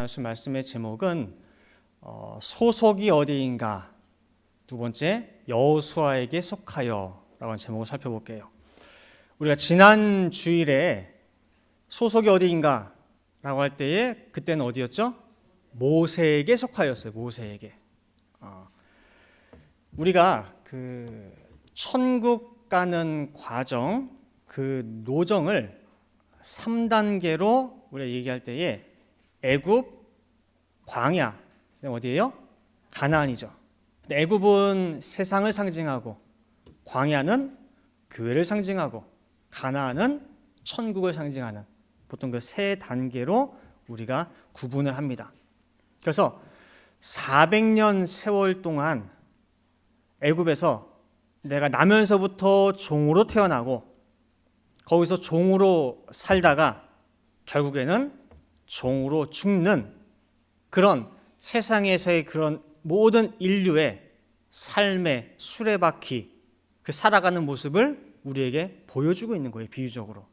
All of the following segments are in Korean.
나눌 말씀의 제목은 소속이 어디인가, 두 번째 여호수아에게 속하여 라고 하는 제목을 살펴볼게요. 우리가 지난 주일에 소속이 어디인가 라고 할 때에 그때는 어디였죠? 모세에게 속하였어요. 모세에게. 우리가 그 천국 가는 과정, 그 노정을 3단계로 우리가 얘기할 때에 애굽, 광야, 어디예요? 가나안이죠. 애굽은 세상을 상징하고, 광야는 교회를 상징하고, 가나안은 천국을 상징하는, 보통 그 세 단계로 우리가 구분을 합니다. 그래서 400년 세월 동안 애굽에서 내가 나면서부터 종으로 태어나고 거기서 종으로 살다가 결국에는 종으로 죽는 그런 세상에서의 그런 모든 인류의 삶의 수레바퀴, 그 살아가는 모습을 우리에게 보여주고 있는 거예요. 비유적으로.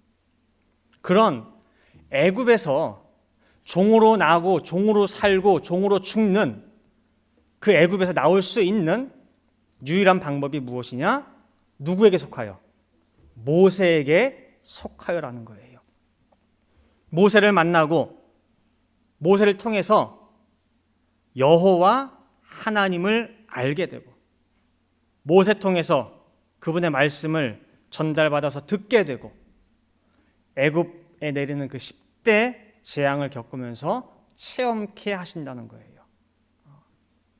그런 애굽에서 종으로 나고 종으로 살고 종으로 죽는 그 애굽에서 나올 수 있는 유일한 방법이 무엇이냐? 누구에게 속하여? 모세에게 속하여라는 거예요. 모세를 만나고 모세를 통해서 여호와 하나님을 알게 되고, 모세 통해서 그분의 말씀을 전달받아서 듣게 되고, 애굽에 내리는 그 10대 재앙을 겪으면서 체험케 하신다는 거예요.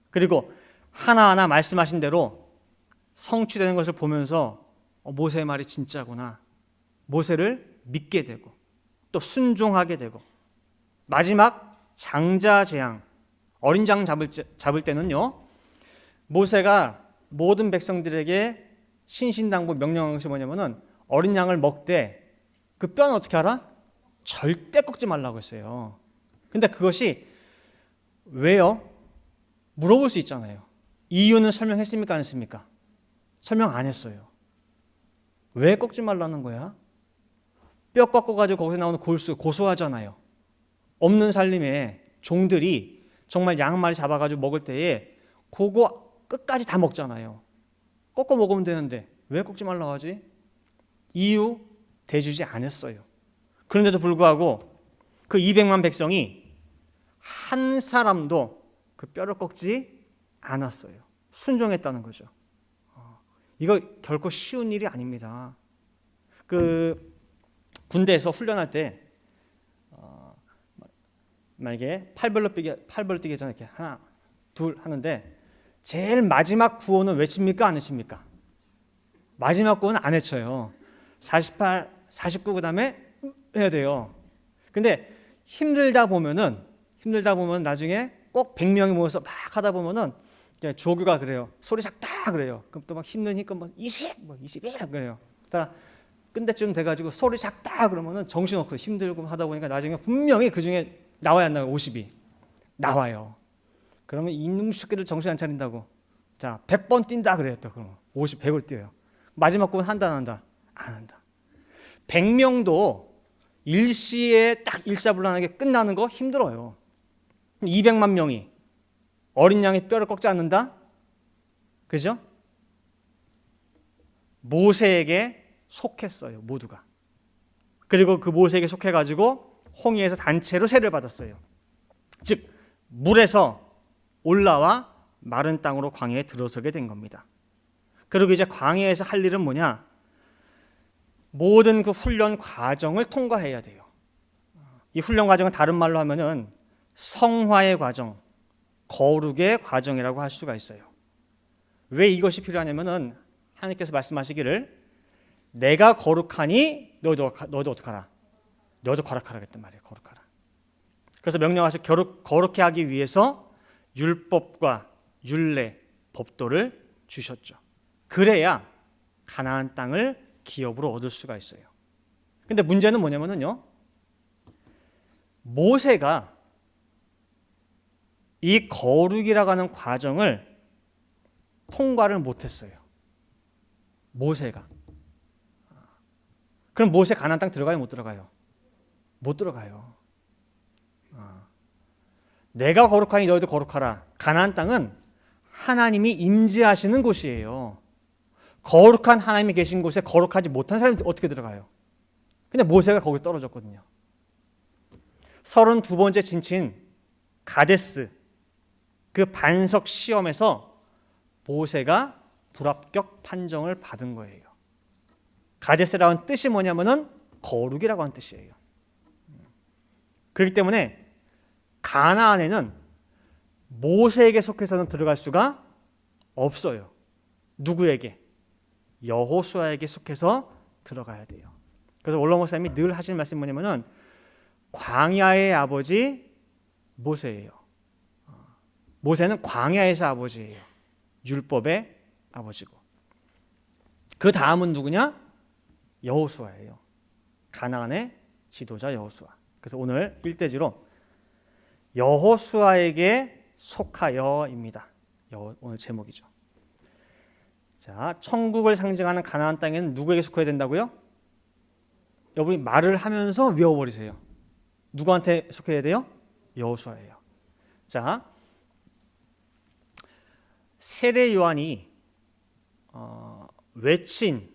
그리고 하나하나 말씀하신 대로 성취되는 것을 보면서 모세의 말이 진짜구나, 모세를 믿게 되고 또 순종하게 되고, 마지막 장자 재앙, 어린 양 잡을 때는요, 모세가 모든 백성들에게 신신당부 명령한 것이 뭐냐면은 어린 양을 먹되 그 뼈는 어떻게 알아? 절대 꺾지 말라고 했어요. 근데 그것이 왜요? 물어볼 수 있잖아요. 이유는 설명했습니까? 안 했습니까? 설명 안 했어요. 왜 꺾지 말라는 거야? 뼈 꺾어가지고 거기서 나오는 골수 고소하잖아요. 없는 살림에 종들이 정말 양 한 마리 잡아가지고 먹을 때에 그거 끝까지 다 먹잖아요. 꺾어 먹으면 되는데 왜 꺾지 말라고 하지? 이유 대주지 않았어요. 그런데도 불구하고 그 200만 백성이 한 사람도 그 뼈를 꺾지 않았어요. 순종했다는 거죠. 이거 결코 쉬운 일이 아닙니다. 그 군대에서 훈련할 때 만약에 팔벌로 뛰기 전에 이렇게 하나, 둘 하는데 제일 마지막 구호는 외칩니까? 안 외칩니까? 마지막 구호는 안 외쳐요. 48, 49 그다음에 해야 돼요. 근데 힘들다 보면은 나중에 꼭 100명이 모여서 막 하다 보면은 조교가 그래요. 소리 작다 그래요. 그럼 또 막 힘드니까 뭐 20, 뭐 21 그래요. 다 끝때쯤 돼가지고 소리 작다 그러면은 정신없고 힘들고 하다 보니까 나중에 분명히 그 중에 나와야 안 나와요. 50이 나와요. 그러면 이놈 새끼들 정신 안 차린다고. 자, 100번 뛴다 그래요. 또 그럼 50, 100을 뛰어요. 마지막 곡은 한다 안 한다? 안 한다. 100명도 일시에 딱 일사불란하게 끝나는 거 힘들어요. 200만 명이 어린 양의 뼈를 꺾지 않는다? 그죠? 모세에게 속했어요. 모두가. 그리고 그 모세에게 속해가지고 홍해에서 단체로 세를 받았어요. 즉 물에서 올라와 마른 땅으로 광야에 들어서게 된 겁니다. 그리고 이제 광야에서 할 일은 뭐냐? 모든 그 훈련 과정을 통과해야 돼요. 이 훈련 과정은 다른 말로 하면은 성화의 과정, 거룩의 과정이라고 할 수가 있어요. 왜 이것이 필요하냐면은 하나님께서 말씀하시기를 내가 거룩하니 너도 어떡하라? 너도 거룩하라 했단 말이에요. 거룩하라. 그래서 명령하셔 거룩해 하기 위해서 율법과 율례, 법도를 주셨죠. 그래야 가나안 땅을 기업으로 얻을 수가 있어요. 근데 문제는 뭐냐면요, 모세가 이 거룩이라고 하는 과정을 통과를 못했어요. 모세가. 그럼 모세 가나안 땅 들어가요? 못 들어가요? 못 들어가요. 내가 거룩하니 너희도 거룩하라. 가나안 땅은 하나님이 임재하시는 곳이에요. 거룩한 하나님이 계신 곳에 거룩하지 못한 사람이 어떻게 들어가요? 근데 모세가 거기 떨어졌거든요. 32번째 진치인 가데스, 그 반석 시험에서 모세가 불합격 판정을 받은 거예요. 가데스라는 뜻이 뭐냐면은 거룩이라고 하는 뜻이에요. 그렇기 때문에 가나안에는 모세에게 속해서는 들어갈 수가 없어요. 누구에게? 여호수아에게 속해서 들어가야 돼요. 그래서 올라 목사님이 늘 하시는 말씀이 뭐냐면은 광야의 아버지 모세예요. 모세는 광야에서 아버지예요. 율법의 아버지고. 그 다음은 누구냐? 여호수아예요. 가나안의 지도자 여호수아. 그래서 오늘 일대지로 여호수아에게 속하여입니다. 오늘 제목이죠. 자, 천국을 상징하는 가나안 땅에는 누구에게 속해야 된다고요? 여러분이 말을 하면서 외워버리세요. 누구한테 속해야 돼요? 여호수아예요. 자, 세례 요한이 외친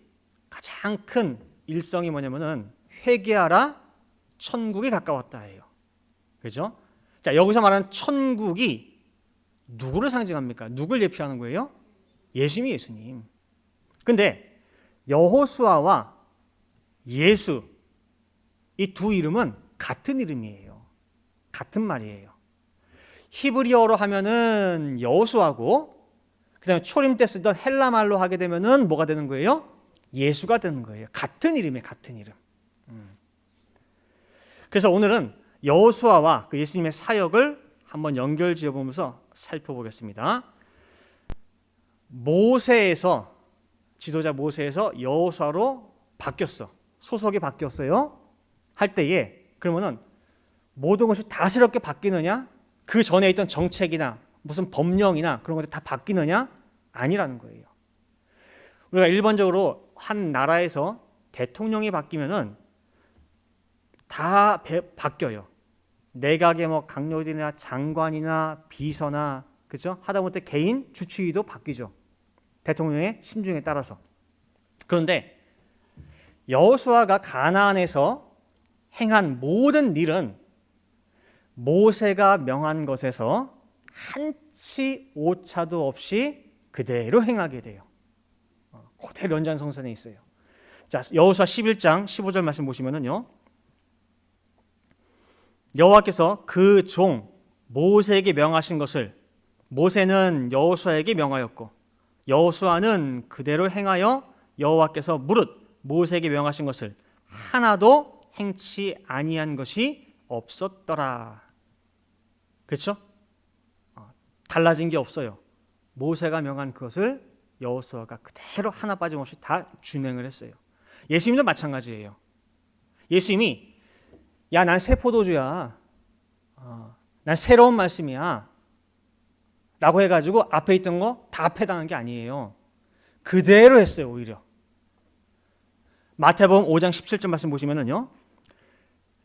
가장 큰 일성이 뭐냐면은 회개하라, 천국이 가까웠다예요. 그죠? 자, 여기서 말하는 천국이 누구를 상징합니까? 누굴 예표하는 거예요? 예수님. 근데 여호수아와 예수, 이 두 이름은 같은 이름이에요. 같은 말이에요. 히브리어로 하면은 여호수아고, 그 다음에 초림 때 쓰던 헬라 말로 하게 되면은 뭐가 되는 거예요? 예수가 되는 거예요. 같은 이름이에요. 같은 이름. 그래서 오늘은 여호수아와 그 예수님의 사역을 한번 연결 지어보면서 살펴보겠습니다. 모세에서, 지도자 모세에서 여호수아로 바뀌었어. 소속이 바뀌었어요. 할 때에 그러면은 모든 것이 다 새롭게 바뀌느냐? 그 전에 있던 정책이나 무슨 법령이나 그런 것들이 다 바뀌느냐? 아니라는 거예요. 우리가 일반적으로 한 나라에서 대통령이 바뀌면은 다 바뀌어요. 내각의 뭐 강요들이나 장관이나 비서나, 그죠? 하다못해 개인 주치의도 바뀌죠. 대통령의 심중에 따라서. 그런데 여호수아가 가나안에서 행한 모든 일은 모세가 명한 것에서 한치 오차도 없이 그대로 행하게 돼요. 그대로 연장성선에 있어요. 자, 여호수아 11장 15절 말씀 보시면은요. 여호와께서 그 종 모세에게 명하신 것을 모세는 여호수아에게 명하였고 여호수아는 그대로 행하여 여호와께서 무릇 모세에게 명하신 것을 하나도 행치 아니한 것이 없었더라. 그렇죠? 달라진 게 없어요. 모세가 명한 그것을 여호수아가 그대로 하나 빠짐없이 다 준행을 했어요. 예수님도 마찬가지예요. 예수님이 야, 난 새 포도주야. 난 새로운 말씀이야. 라고 해가지고 앞에 있던 거 다 폐당한 게 아니에요. 그대로 했어요. 오히려. 마태복음 5장 17절 말씀 보시면은요.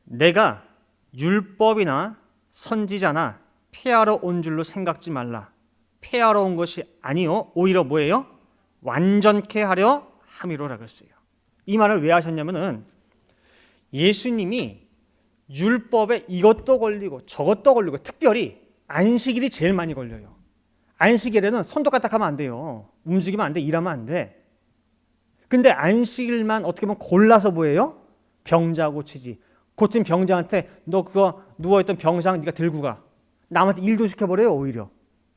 내가 율법이나 선지자나 폐하러 온 줄로 생각지 말라. 폐하러 온 것이 아니요. 오히려 뭐예요? 완전케 하려 함이로라 그랬어요. 이 말을 왜 하셨냐면은 예수님이 율법에 이것도 걸리고 저것도 걸리고 특별히 안식일이 제일 많이 걸려요. 안식일에는 손도 까딱하면 안 돼요. 움직이면 안 돼. 일하면 안 돼. 근데 안식일만 어떻게 보면 골라서 뭐예요? 병자 고치지. 고친 병자한테 너 그거 누워있던 병상 네가 들고 가. 남한테 일도 시켜버려요. 오히려.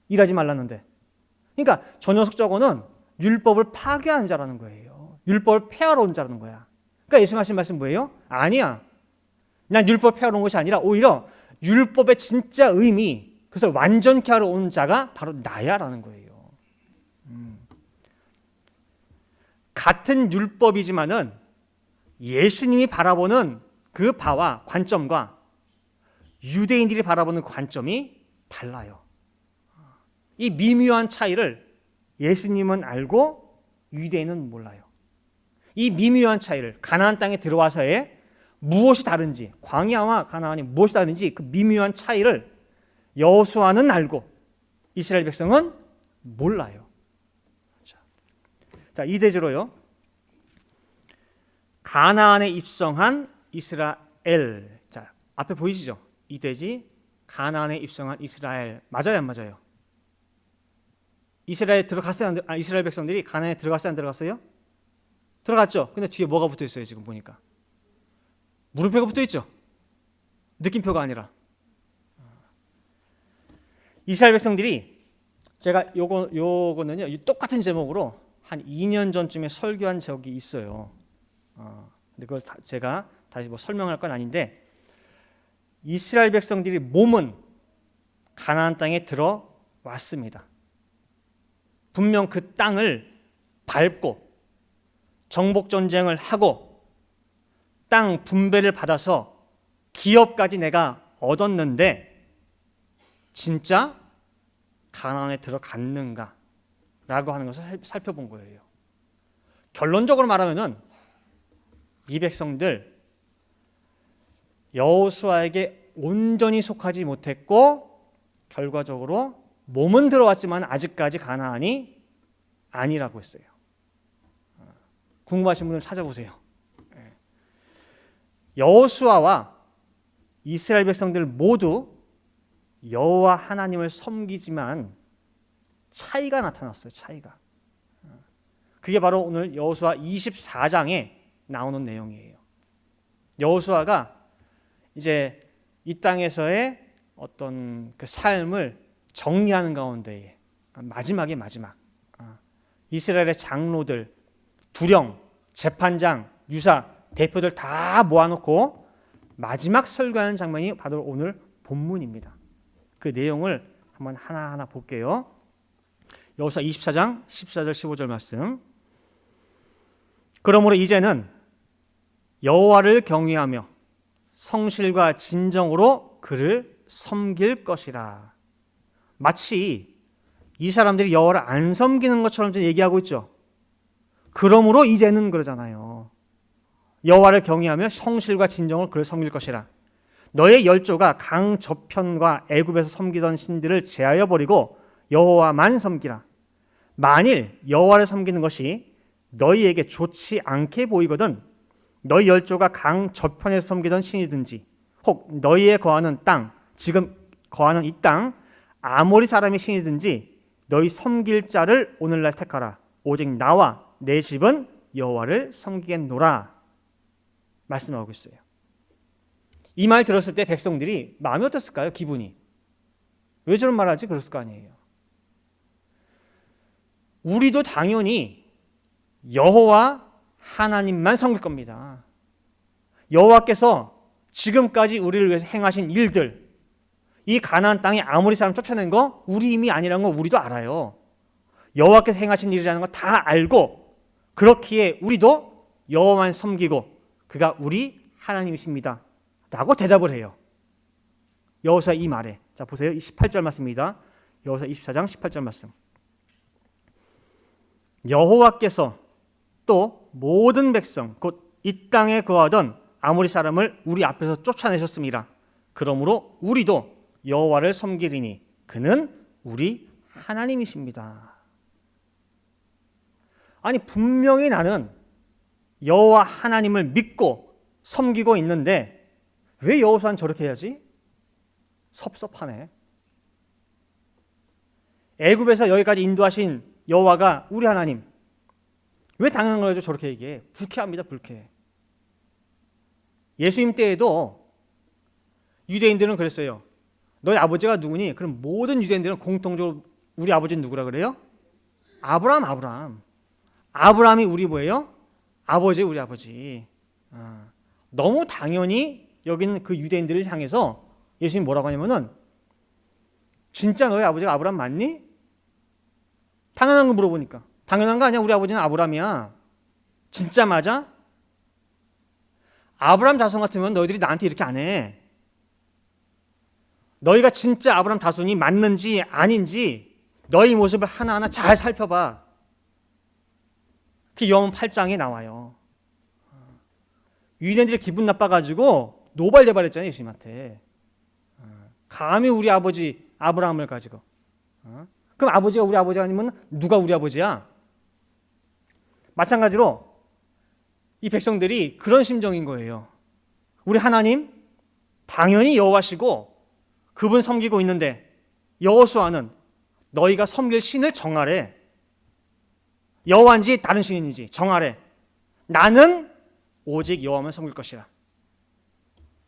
일하지 말라는데. 그러니까 저 녀석 저거는 율법을 파괴하는 자라는 거예요. 율법을 폐하러 온 자라는 거야. 그러니까 예수님 하신 말씀 뭐예요? 아니야. 난 율법 폐하러 온 것이 아니라 오히려 율법의 진짜 의미, 그래서 완전케 하러 온 자가 바로 나야라는 거예요. 같은 율법이지만은 예수님이 바라보는 그 바와 관점과 유대인들이 바라보는 관점이 달라요. 이 미묘한 차이를 예수님은 알고 유대인은 몰라요. 이 미묘한 차이를 가나안 땅에 들어와서의 무엇이 다른지, 광야와 가나안이 무엇이 다른지 그 미묘한 차이를 여호수아는 알고 이스라엘 백성은 몰라요. 자, 이 대지로요. 가나안에 입성한 이스라엘. 자, 앞에 보이시죠? 이 대지 가나안에 입성한 이스라엘. 맞아요, 안 맞아요? 이스라엘에 들어갔어요? 이스라엘 백성들이 가나안에 들어갔어요, 안 들어갔어요? 들어갔죠. 근데 뒤에 뭐가 붙어 있어요, 지금 보니까? 물음표가 붙어 있죠. 느낌표가 아니라. 이스라엘 백성들이 제가 요거는요, 똑같은 제목으로 한 2년 전쯤에 설교한 적이 있어요. 근데 그걸 제가 다시 뭐 설명할 건 아닌데, 이스라엘 백성들이 몸은 가나안 땅에 들어왔습니다. 분명 그 땅을 밟고 정복 전쟁을 하고 땅 분배를 받아서 기업까지 내가 얻었는데 진짜 가나안에 들어갔는가? 라고 하는 것을 살펴본 거예요. 결론적으로 말하면은 이 백성들 여호수아에게 온전히 속하지 못했고 결과적으로 몸은 들어왔지만 아직까지 가나안이 아니라고 했어요. 궁금하신 분은 찾아보세요. 여호수아와 이스라엘 백성들 모두 여호와 하나님을 섬기지만 차이가 나타났어요. 차이가. 그게 바로 오늘 여호수아 24장에 나오는 내용이에요. 여호수아가 이제 이 땅에서의 어떤 그 삶을 정리하는 가운데 마지막 이스라엘의 장로들, 두령, 재판장, 유사, 대표들 다 모아놓고 마지막 설교하는 장면이 바로 오늘 본문입니다. 그 내용을 한번 하나하나 볼게요. 여호수아 24장 14절 15절 말씀. 그러므로 이제는 여호와를 경외하며 성실과 진정으로 그를 섬길 것이라. 마치 이 사람들이 여호와를 안 섬기는 것처럼 좀 얘기하고 있죠. 그러므로 이제는 그러잖아요. 여호와를 경외하며 성실과 진정으로 그를 섬길 것이라. 너의 열조가 강 저편과 애굽에서 섬기던 신들을 제하여 버리고 여호와만 섬기라. 만일 여호와를 섬기는 것이 너희에게 좋지 않게 보이거든 너희 열조가 강 저편에서 섬기던 신이든지 혹 너희의 거하는 땅, 지금 거하는 이 땅 아모리 사람의 신이든지 너희 섬길 자를 오늘날 택하라. 오직 나와 내 집은 여호와를 섬기겠노라. 말씀하고 있어요. 이 말 들었을 때 백성들이 마음이 어땠을까요? 기분이. 왜 저런 말 하지? 그랬을 거 아니에요. 우리도 당연히 여호와 하나님만 섬길 겁니다. 여호와께서 지금까지 우리를 위해서 행하신 일들, 이 가나안 땅에 아모리 사람 쫓아낸 거 우리 힘이 아니라는 거 우리도 알아요. 여호와께서 행하신 일이라는 거 다 알고 그렇기에 우리도 여호와만 섬기고 그가 우리 하나님이십니다 라고 대답을 해요. 여호수아 이 말에. 자 보세요. 18절 말씀입니다. 여호수아 24장 18절 말씀. 여호와께서 또 모든 백성 곧 이 땅에 거하던 아모리 사람을 우리 앞에서 쫓아내셨습니다. 그러므로 우리도 여호와를 섬기리니 그는 우리 하나님이십니다. 아니 분명히 나는 여호와 하나님을 믿고 섬기고 있는데 왜 여호수아는 저렇게 해야지? 섭섭하네. 애굽에서 여기까지 인도하신 여호와가 우리 하나님. 왜 당연한 거죠? 저렇게 얘기해. 불쾌합니다. 불쾌해. 예수님 때에도 유대인들은 그랬어요. 너희 아버지가 누구니? 그럼 모든 유대인들은 공통적으로 우리 아버지는 누구라 그래요? 아브라함. 아브라함이 우리 뭐예요? 아버지, 우리 아버지. 너무 당연히 여기는 그 유대인들을 향해서 예수님이 뭐라고 하냐면은 진짜 너희 아버지가 아브라함 맞니? 당연한 거 물어보니까 당연한 거 아니야. 우리 아버지는 아브라함이야. 진짜 맞아? 아브라함 자손 같으면 너희들이 나한테 이렇게 안 해. 너희가 진짜 아브라함 자손이 맞는지 아닌지 너희 모습을 하나하나 잘 살펴봐. 그 요한 8장에 나와요. 유대인들이 기분 나빠가지고 노발대발했잖아요. 예수님한테. 감히 우리 아버지 아브라함을 가지고. 그럼 아버지가 우리 아버지 아니면 누가 우리 아버지야? 마찬가지로 이 백성들이 그런 심정인 거예요. 우리 하나님 당연히 여호와시고 그분 섬기고 있는데 여호수아는 너희가 섬길 신을 정하래. 여호와인지 다른 신인지 정하래. 나는 오직 여호와만 섬길 것이라.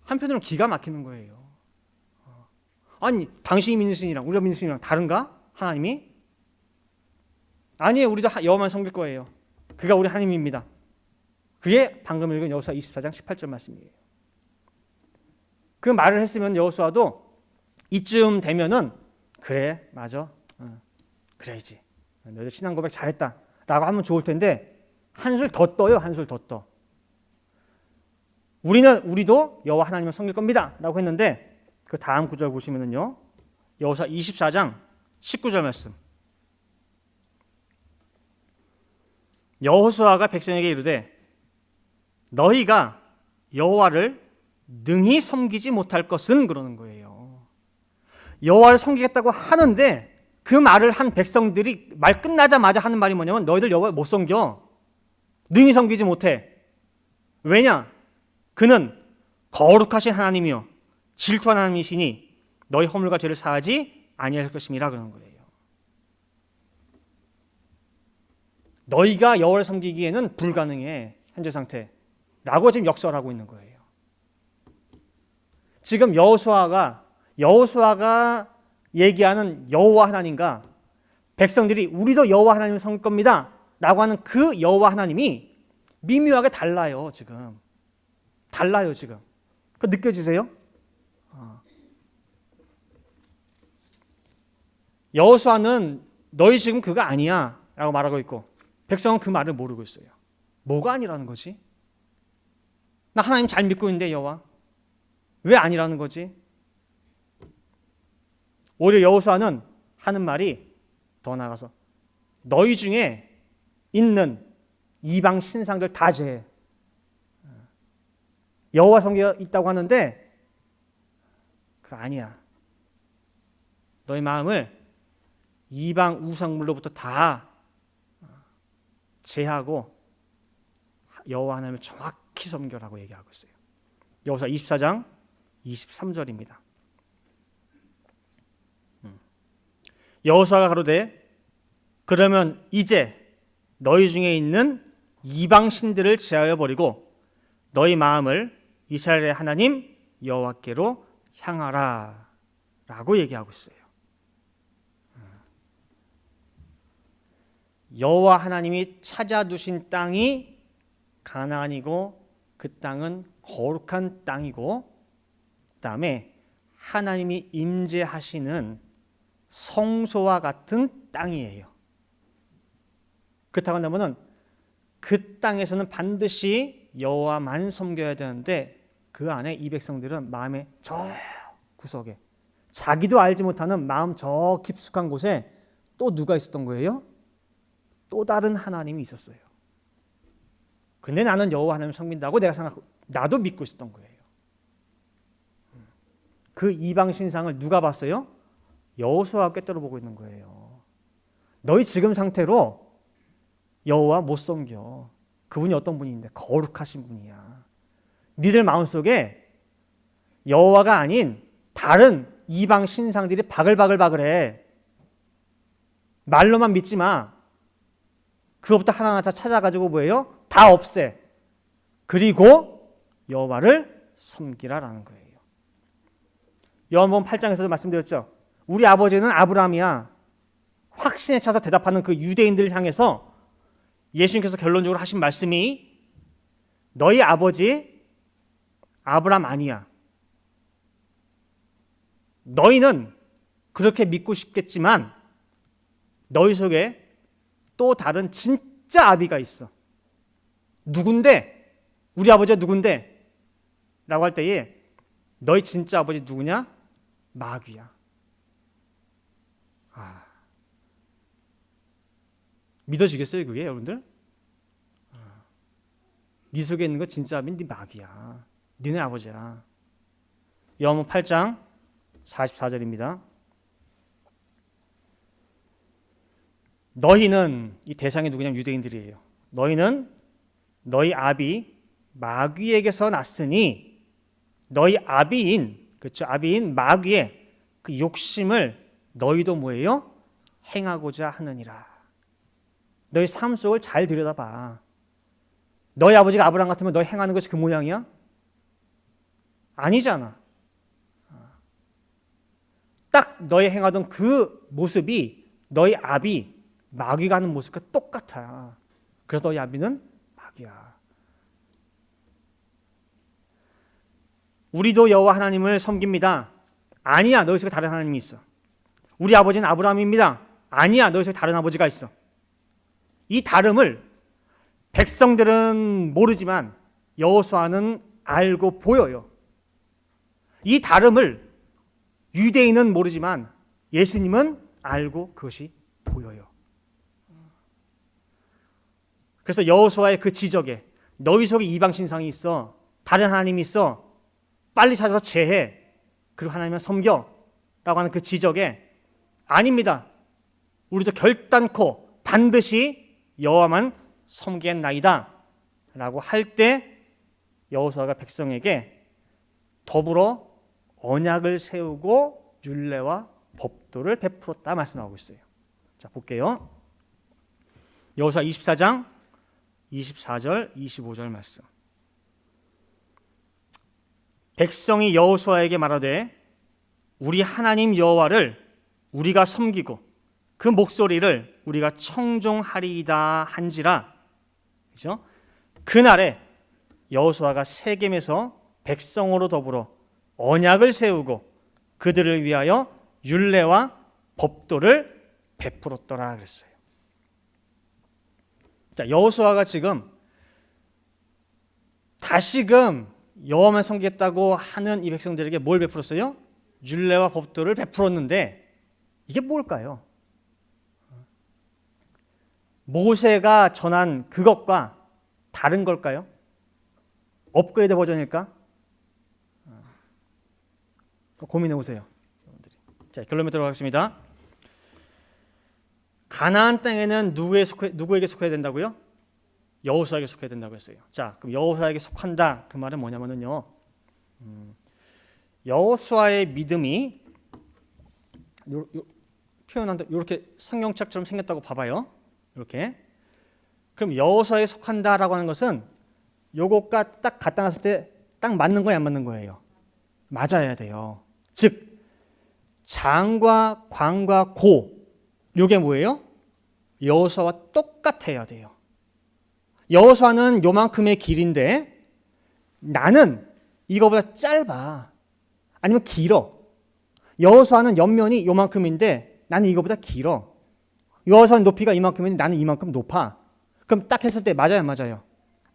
한편으로는 기가 막히는 거예요. 아니 당신이 믿는 신이랑 우리가 믿는 신이랑 다른가? 하나님이? 아니에요. 우리도 여호와만 섬길 거예요. 그가 우리 하나님입니다. 그게 방금 읽은 여호수아 24장 18절 말씀이에요. 그 말을 했으면 여호수아도 이쯤 되면은 그래 맞아 그래야지 너희들 신앙 고백 잘했다 라고 하면 좋을 텐데 한술 더 떠요. 한술 더 떠. 우리도 여호와 하나님을 섬길 겁니다 라고 했는데 그 다음 구절 보시면은요 여호수아 24장 19절 말씀. 여호수아가 백성에게 이르되 너희가 여호와를 능히 섬기지 못할 것은 그러는 거예요. 여호와를 섬기겠다고 하는데 그 말을 한 백성들이 말 끝나자마자 하는 말이 뭐냐면 너희들 여호와를 못 섬겨. 능히 섬기지 못해. 왜냐? 그는 거룩하신 하나님이요 질투한 하나님이시니 너희 허물과 죄를 사하지 아니할 것임이라 그러는 거예요. 너희가 여호와를 섬기기에는 불가능해. 현재 상태라고 지금 역설하고 있는 거예요. 지금 여호수아가 얘기하는 여호와 하나님과 백성들이 우리도 여호와 하나님을 섬길 겁니다 라고 하는 그 여호와 하나님이 미묘하게 달라요. 지금 달라요. 지금 그거 느껴지세요? 여호수아는 너희 지금 그거 아니야 라고 말하고 있고 백성은 그 말을 모르고 있어요. 뭐가 아니라는 거지? 나 하나님 잘 믿고 있는데 여호와 왜 아니라는 거지? 오히려 여호수아는 하는 말이 더 나아가서 너희 중에 있는 이방 신상들 다 제해. 여호와 성경에 있다고 하는데 그거 아니야. 너희 마음을 이방 우상물로부터 다 제하고 여호와 하나님을 정확히 섬겨라고 얘기하고 있어요. 여호수아 24장 23절입니다. 여호수아가 가로되 그러면 이제 너희 중에 있는 이방 신들을 제하여 버리고 너희 마음을 이스라엘의 하나님 여호와께로 향하라 라고 얘기하고 있어요. 여호와 하나님이 찾아두신 땅이 가나안이고 그 땅은 거룩한 땅이고 그다음에 하나님이 임재하시는 성소와 같은 땅이에요. 그렇다고 한다면은 그 땅에서는 반드시 여호와만 섬겨야 되는데 그 안에 이 백성들은 마음의 저 구석에 자기도 알지 못하는 마음 저 깊숙한 곳에 또 누가 있었던 거예요? 또 다른 하나님이 있었어요. 근데 나는 여호와 하나님을 섬긴다고 나도 믿고 있었던 거예요. 그 이방 신상을 누가 봤어요? 여호수아가 꿰뚫어 보고 있는 거예요. 너희 지금 상태로 여호와 못 섬겨. 그분이 어떤 분인데 거룩하신 분이야. 니들 마음속에 여호와가 아닌 다른 이방 신상들이 바글바글해. 말로만 믿지 마. 그것부터 하나하나 찾아가지고 뭐예요? 다 없애. 그리고 여호와를 섬기라라는 거예요. 요한복음 8장에서도 말씀드렸죠. 우리 아버지는 아브라함이야. 확신에 차서 대답하는 그 유대인들을 향해서 예수님께서 결론적으로 하신 말씀이 너희 아버지 아브라함 아니야. 너희는 그렇게 믿고 싶겠지만 너희 속에 또 다른 진짜 아비가 있어. 누군데? 우리 아버지가 누군데? 라고 할 때에 너희 진짜 아버지 누구냐? 마귀야. 믿어지겠어요 그게 여러분들? 네 속에 있는 거 진짜 아비는 네 마귀야. 너네 아버지야. 요한복음 8장 44절입니다. 너희는, 이 대상이 누구냐면 유대인들이에요. 너희는 너희 아비 마귀에게서 났으니 너희 아비인, 그렇죠, 아비인 마귀의 그 욕심을 너희도 뭐예요? 행하고자 하느니라. 너희 삶 속을 잘 들여다봐. 너희 아버지가 아브라함 같으면 너희 행하는 것이 그 모양이야? 아니잖아. 딱 너희 행하던 그 모습이 너희 아비 마귀가 하는 모습과 똑같아. 그래서 너희 아비는 마귀야. 우리도 여호와 하나님을 섬깁니다. 아니야, 너희 속에 다른 하나님이 있어. 우리 아버지는 아브라함입니다. 아니야, 너희 속에 다른 아버지가 있어. 이 다름을 백성들은 모르지만 여호수아는 알고 보여요. 이 다름을 유대인은 모르지만 예수님은 알고 그것이 보여요. 그래서 여호수아의 그 지적에 너희 속에 이방 신상이 있어, 다른 하나님이 있어, 빨리 찾아서 제해, 그리고 하나님을 섬겨 라고 하는 그 지적에 아닙니다. 우리도 결단코 반드시 여호와만 섬기겠나이다 라고 할 때 여호수아가 백성에게 더불어 언약을 세우고 율례와 법도를 베풀었다 말씀하고 있어요. 자, 볼게요. 여호수아 24장 24절 25절 말씀. 백성이 여호수아에게 말하되 우리 하나님 여호와를 우리가 섬기고 그 목소리를 우리가 청종하리이다 한지라. 그렇죠? 그날에 여호수아가 세겜에서 백성으로 더불어 언약을 세우고 그들을 위하여 율례와 법도를 베풀었더라 그랬어요. 자, 여호수아가 지금 다시금 여호와만 섬기겠다고 하는 이 백성들에게 뭘 베풀었어요? 율례와 법도를 베풀었는데 이게 뭘까요? 모세가 전한 그것과 다른 걸까요? 업그레이드 버전일까? 고민해 보세요. 자, 결론에 들어가겠습니다. 가나안 땅에는 누구에게 속해야 된다고요? 여호수아에게 속해야 된다고 했어요. 자, 그럼 여호수아에게 속한다. 그 말은 뭐냐면요, 여호수아의 믿음이 표현한다. 이렇게 성경책처럼 생겼다고 봐봐요. 이렇게. 그럼 여호수아에 속한다라고 하는 것은 요것과 딱 갖다 놨을 때 딱 맞는 거야, 안 맞는 거예요? 맞아야 돼요. 즉 장과 광과 고, 요게 뭐예요? 여호수아와 똑같아야 돼요. 여호수아는 요만큼의 길인데 나는 이거보다 짧아. 아니면 길어. 여호수아는 옆면이 요만큼인데 나는 이거보다 길어. 여호수아는 높이가 이만큼인데 나는 이만큼 높아. 그럼 딱 했을 때 맞아요, 안 맞아요?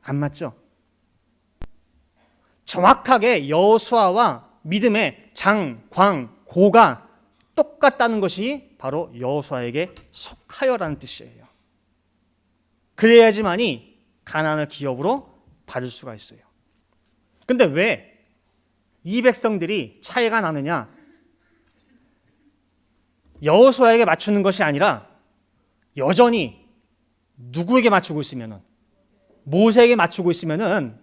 안 맞죠? 정확하게 여호수아와 믿음의 장, 광, 고가 똑같다는 것이 바로 여호수아에게 속하여라는 뜻이에요. 그래야지만이 가나안을 기업으로 받을 수가 있어요. 근데 왜 이 백성들이 차이가 나느냐? 여호수아에게 맞추는 것이 아니라 여전히 누구에게 맞추고 있으면은, 모세에게 맞추고 있으면은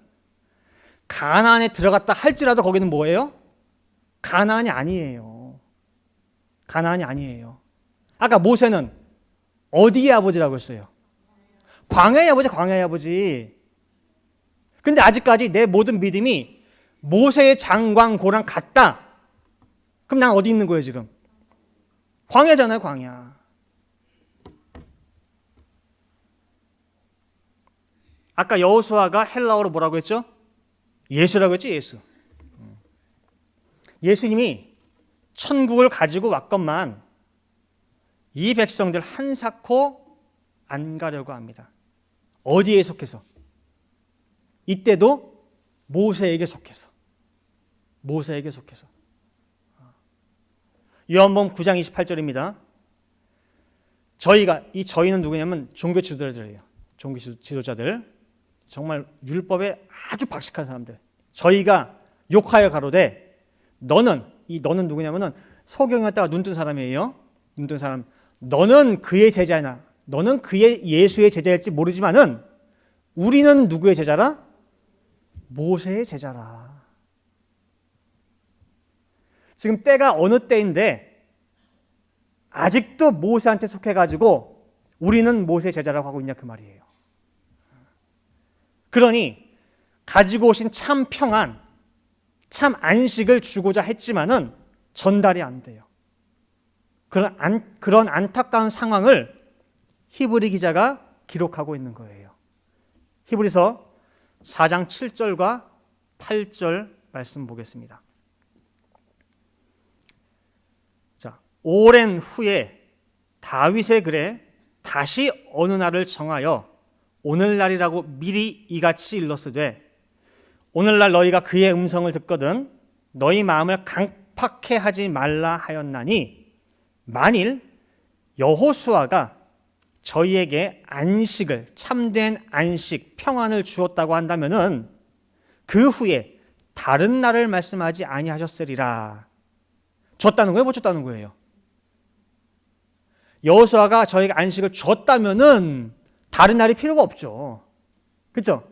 가나안에 들어갔다 할지라도 거기는 뭐예요? 가나안이 아니에요. 가나안이 아니에요. 아까 모세는 어디의 아버지라고 했어요? 광야의 아버지, 광야의 아버지. 근데 아직까지 내 모든 믿음이 모세의 장광고랑 같다. 그럼 난 어디 있는 거예요 지금? 광야잖아요, 광야. 아까 여호수아가 헬라어로 뭐라고 했죠? 예수라고 했지, 예수. 예수님이 천국을 가지고 왔건만 이 백성들 한사코 안 가려고 합니다. 어디에 속해서? 이때도 모세에게 속해서. 모세에게 속해서. 요한복음 9장 28절입니다. 저희는 누구냐면 종교 지도자들이에요. 종교 지도자들. 정말 율법에 아주 박식한 사람들. 저희가 욕하여 가로되 너는 이 너는 누구냐면은 소경에다가 눈 뜬 사람이에요. 눈 뜬 사람. 너는 그의 제자냐? 너는 그의 예수의 제자일지 모르지만은 우리는 누구의 제자라? 모세의 제자라. 지금 때가 어느 때인데 아직도 모세한테 속해가지고 우리는 모세의 제자라고 하고 있냐 그 말이에요. 그러니 가지고 오신 참 평안, 참 안식을 주고자 했지만은 전달이 안 돼요. 그런 안타까운 상황을 히브리 기자가 기록하고 있는 거예요. 히브리서 4장 7절과 8절 말씀 보겠습니다. 자, 오랜 후에 다윗의 글에 다시 어느 날을 정하여 오늘날이라고 미리 이같이 일렀으되 오늘날 너희가 그의 음성을 듣거든 너희 마음을 강팍해 하지 말라 하였나니 만일 여호수아가 저희에게 안식을 참된 안식 평안을 주었다고 한다면은 그 후에 다른 날을 말씀하지 아니하셨으리라. 줬다는 거예요? 못 줬다는 거예요? 여호수아가 저희에게 안식을 줬다면은 다른 날이 필요가 없죠. 그렇죠?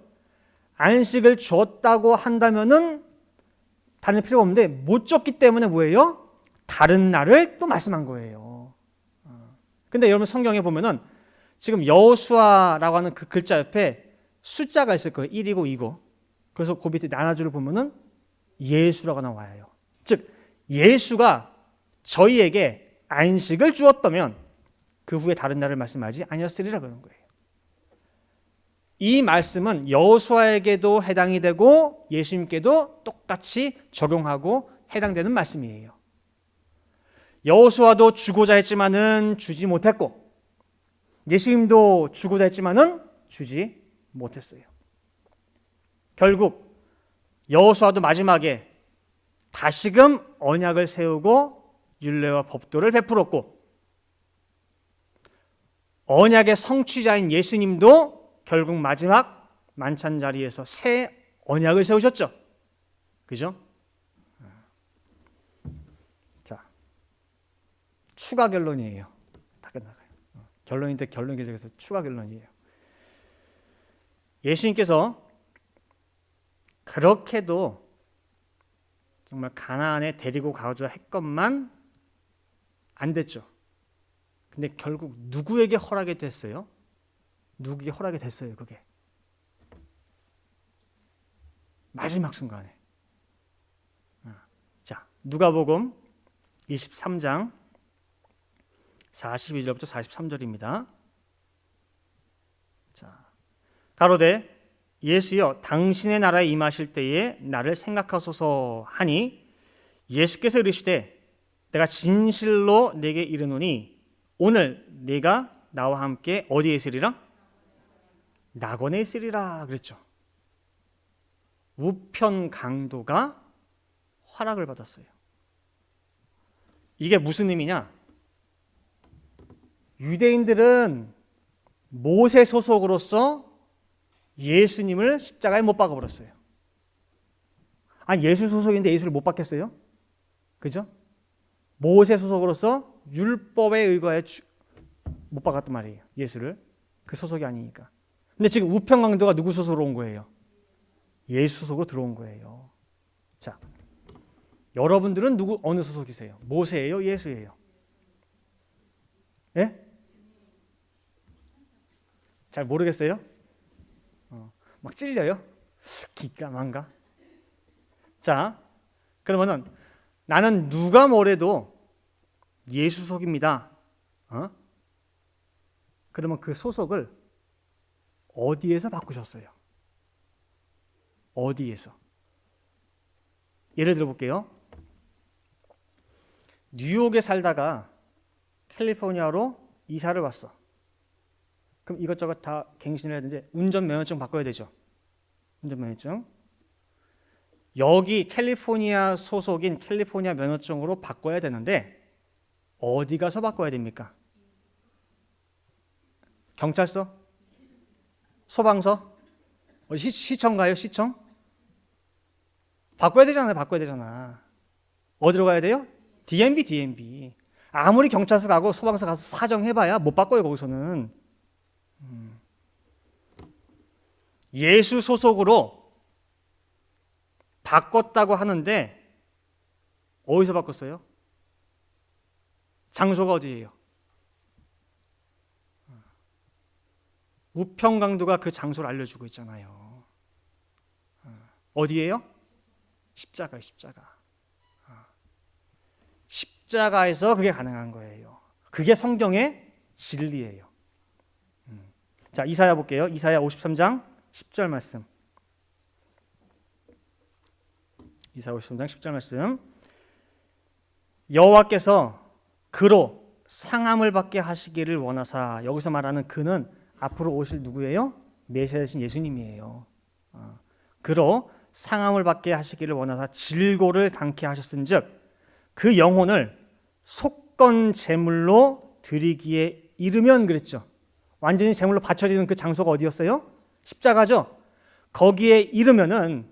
안식을 줬다고 한다면은 다른 날 필요가 없는데 못 줬기 때문에 뭐예요? 다른 날을 또 말씀한 거예요. 근데 여러분 성경에 보면은 지금 여호수아라고 하는 그 글자 옆에 숫자가 있을 거예요. 1이고 2고. 그래서 그 밑에 나눠주를 보면은 예수라고 나와요. 즉 예수가 저희에게 안식을 주었다면 그 후에 다른 날을 말씀하지 아니었으리라 그런 거예요. 이 말씀은 여호수아에게도 해당이 되고 예수님께도 똑같이 적용하고 해당되는 말씀이에요. 여호수아도 주고자 했지만은 주지 못했고 예수님도 주고자 했지만은 주지 못했어요. 결국 여호수아도 마지막에 다시금 언약을 세우고 율례와 법도를 베풀었고 언약의 성취자인 예수님도 결국 마지막 만찬 자리에서 새 언약을 세우셨죠. 그죠? 자, 추가 결론이에요. 다 끝나가요. 결론인데 결론 계속해서 추가 결론이에요. 예수님께서 그렇게도 정말 가나안에 데리고 가고자 했건만 안 됐죠. 근데 결국 누구에게 허락이 됐어요? 누구에게 허락이 됐어요, 그게? 마지막 순간에. 자, 누가복음 23장 42절부터 43절입니다. 자, 가로되 예수여 당신의 나라에 임하실 때에 나를 생각하소서 하니 예수께서 이르시되 내가 진실로 내게 이르노니 오늘 네가 나와 함께 어디에 있으리라? 낙원에 있으리라 그랬죠. 우편 강도가 허락을 받았어요. 이게 무슨 의미냐? 유대인들은 모세 소속으로서 예수님을 십자가에 못 박아버렸어요. 아니 예수 소속인데 예수를 못 박겠어요? 그죠? 모세 소속으로서 율법에 의거해 못 박았단 말이에요. 예수를. 그 소속이 아니니까. 근데 지금 우편강도가 누구 소속으로 온 거예요? 예수 소속으로 들어온 거예요. 자, 여러분들은 어느 소속이세요? 모세예요? 예수예요? 예? 잘 모르겠어요? 막 찔려요? 기가 망가? 자, 그러면은 나는 누가 뭐래도 예수 소속입니다. 그러면 그 소속을 어디에서 바꾸셨어요? 어디에서? 예를 들어 볼게요. 뉴욕에 살다가 캘리포니아로 이사를 왔어. 그럼 이것저것 다 갱신을 해야 되는데 운전면허증 바꿔야 되죠. 운전면허증. 여기 캘리포니아 소속인 캘리포니아 면허증으로 바꿔야 되는데 어디 가서 바꿔야 됩니까? 경찰서? 소방서? 시청 가요? 시청? 바꿔야 되잖아요. 바꿔야 되잖아. 어디로 가야 돼요? DMV. 아무리 경찰서 가고 소방서 가서 사정해봐야 못 바꿔요, 거기서는. 예수 소속으로 바꿨다고 하는데 어디서 바꿨어요? 장소가 어디예요? 우평강도가 그 장소를 알려주고 있잖아요. 어디예요? 십자가예요, 십자가. 십자가에서 그게 가능한 거예요. 그게 성경의 진리예요. 자, 이사야 볼게요. 이사야 53장 10절 말씀. 이사야 53장 10절 말씀. 여호와께서 그로 상함을 받게 하시기를 원하사. 여기서 말하는 그는 앞으로 오실 누구예요? 메시아 되신 예수님이에요. 그로 상함을 받게 하시기를 원하사 질고를 당케 하셨은즉 그 영혼을 속건 제물로 드리기에 이르면 그랬죠. 완전히 제물로 바쳐지는 그 장소가 어디였어요? 십자가죠. 거기에 이르면은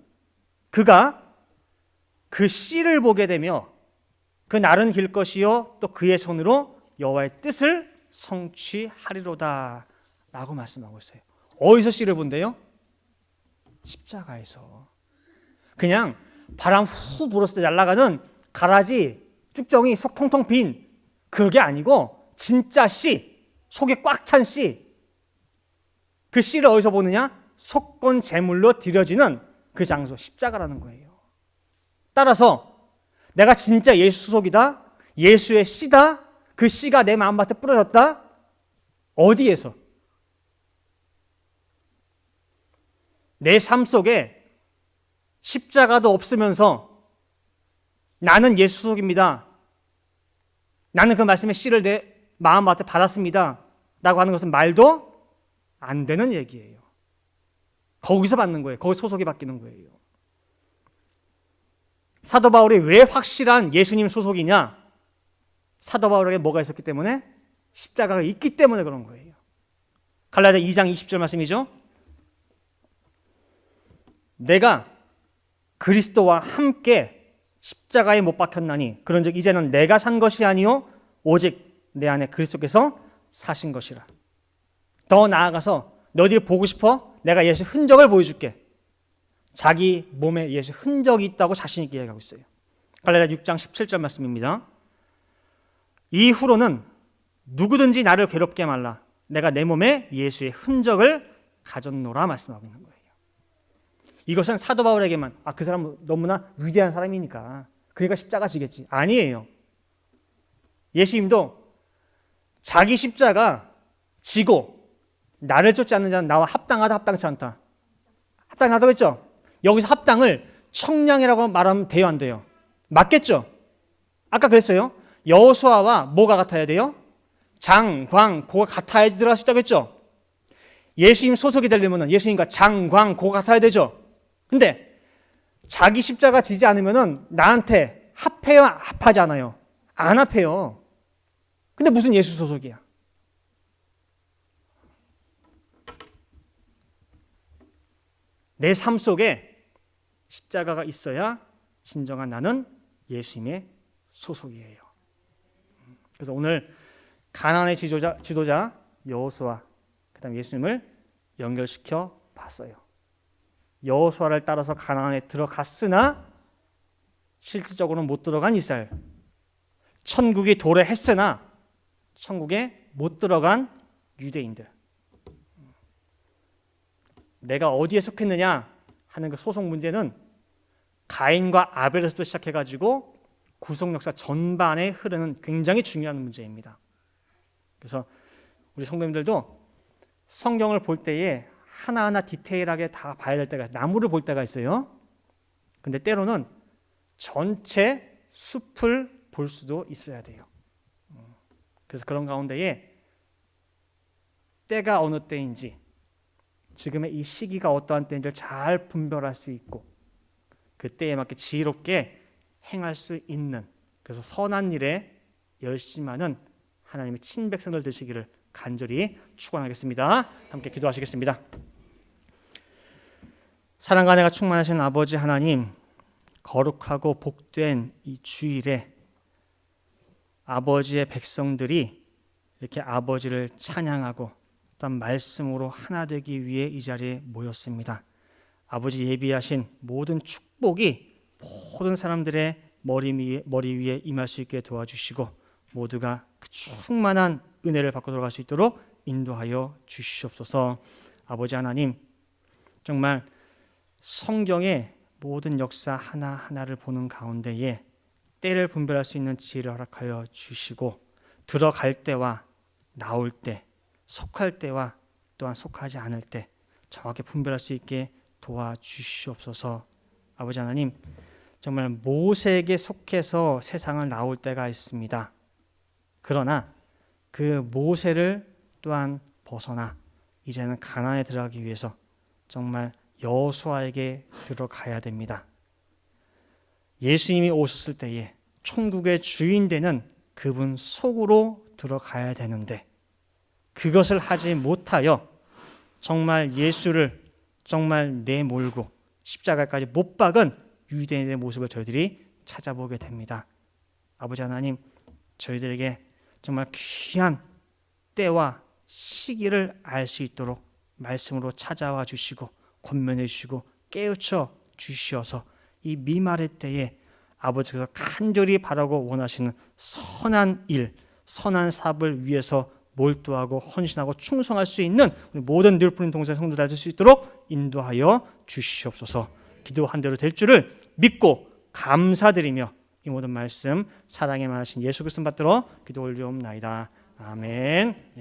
그가 그 씨를 보게 되며 그 날은 길 것이요 또 그의 손으로 여호와의 뜻을 성취하리로다 라고 말씀하고 있어요. 어디서 씨를 본대요? 십자가에서. 그냥 바람 후 불었을 때 날아가는 가라지 쭉정이 속 통통 빈 그게 아니고 진짜 씨, 속에 꽉 찬 씨. 그 씨를 어디서 보느냐? 속건 제물로 드려지는 그 장소, 십자가라는 거예요. 따라서 내가 진짜 예수 소속이다, 예수의 씨다, 그 씨가 내 마음밭에 뿌려졌다. 어디에서? 내 삶 속에 십자가도 없으면서 나는 예수 소속입니다, 나는 그 말씀의 씨를 내 마음밭에 받았습니다 라고 하는 것은 말도 안 되는 얘기예요. 거기서 받는 거예요. 거기 소속이 바뀌는 거예요. 사도 바울이 왜 확실한 예수님 소속이냐? 사도 바울에게 뭐가 있었기 때문에? 십자가가 있기 때문에 그런 거예요. 갈라디아 2장 20절 말씀이죠. 내가 그리스도와 함께 십자가에 못 박혔나니 그런즉 이제는 내가 산 것이 아니요 오직 내 안에 그리스도께서 사신 것이라. 더 나아가서 너희들이 보고 싶어? 내가 예수의 흔적을 보여줄게. 자기 몸에 예수의 흔적이 있다고 자신 있게 얘기하고 있어요. 갈라디아 6장 17절 말씀입니다. 이후로는 누구든지 나를 괴롭게 말라. 내가 내 몸에 예수의 흔적을 가졌노라 말씀하고 있는 거예요. 이것은 사도 바울에게만, 그 사람은 너무나 위대한 사람이니까 그러니까 십자가 지겠지. 아니에요. 예수님도 자기 십자가 지고 나를 쫓지 않는 자는 나와 합당하다 합당치 않다. 합당하다고 했죠. 여기서 합당을 청량이라고 말하면 돼요, 안 돼요? 맞겠죠? 아까 그랬어요. 여호수아와 뭐가 같아야 돼요? 장, 광, 고가 같아야 들어갈 수 있다고 했죠. 예수님 소속이 되려면 예수님과 장, 광, 고가 같아야 되죠. 근데 자기 십자가 지지 않으면 나한테 합해요, 합하지 않아요? 안 합해요. 근데 무슨 예수 소속이야? 내 삶 속에 십자가가 있어야 진정한 나는 예수님의 소속이에요. 그래서 오늘 가나안의 지도자 여호수아, 그다음 예수님을 연결시켜 봤어요. 여호수아를 따라서 가나안에 들어갔으나 실질적으로는 못 들어간 이스라엘. 천국이 도래했으나 천국에 못 들어간 유대인들. 내가 어디에 속했느냐 하는 그 소속 문제는 가인과 아벨에서부터 시작해가지고 구속 역사 전반에 흐르는 굉장히 중요한 문제입니다. 그래서 우리 성도님들도 성경을 볼 때에 하나하나 디테일하게 다 봐야 될 때가 있어요. 나무를 볼 때가 있어요. 근데 때로는 전체 숲을 볼 수도 있어야 돼요. 그래서 그런 가운데에 때가 어느 때인지, 지금의 이 시기가 어떠한 때인지를 잘 분별할 수 있고 그 때에 맞게 지혜롭게 행할 수 있는, 그래서 선한 일에 열심하는 하나님의 친백성들 되시기를 간절히 축원하겠습니다. 함께 기도하시겠습니다. 사랑과 은혜가 충만하신 아버지 하나님, 거룩하고 복된 이 주일에 아버지의 백성들이 이렇게 아버지를 찬양하고 또한 말씀으로 하나 되기 위해 이 자리에 모였습니다. 아버지 예비하신 모든 축복이 모든 사람들의 머리 위에 임할 수 있게 도와주시고 모두가 그 충만한 은혜를 받고 돌아갈 수 있도록 인도하여 주시옵소서. 아버지 하나님, 정말 성경의 모든 역사 하나하나를 보는 가운데에 때를 분별할 수 있는 지혜를 허락하여 주시고 들어갈 때와 나올 때, 속할 때와 또한 속하지 않을 때 정확히 분별할 수 있게 도와주시옵소서. 아버지 하나님, 정말 모세에게 속해서 세상을 나올 때가 있습니다. 그러나 그 모세를 또한 벗어나 이제는 가나안에 들어가기 위해서 정말 여호수아에게 들어가야 됩니다. 예수님이 오셨을 때에 천국의 주인 되는 그분 속으로 들어가야 되는데 그것을 하지 못하여 정말 예수를 정말 내몰고 십자가까지 못 박은 유대인의 모습을 저희들이 찾아보게 됩니다. 아버지 하나님, 저희들에게 정말 귀한 때와 시기를 알 수 있도록 말씀으로 찾아와 주시고 권면해 주시고 깨우쳐 주시어서 이 미말의 때에 아버지께서 간절히 바라고 원하시는 선한 일, 선한 사업을 위해서 몰두하고 헌신하고 충성할 수 있는 우리 모든 늘푸른 동생 성도들 될 수 있도록 인도하여 주시옵소서. 기도한 대로 될 줄을 믿고 감사드리며 이 모든 말씀 사랑에 많으신 예수 그리스도 받들어 기도 올리옵나이다. 아멘.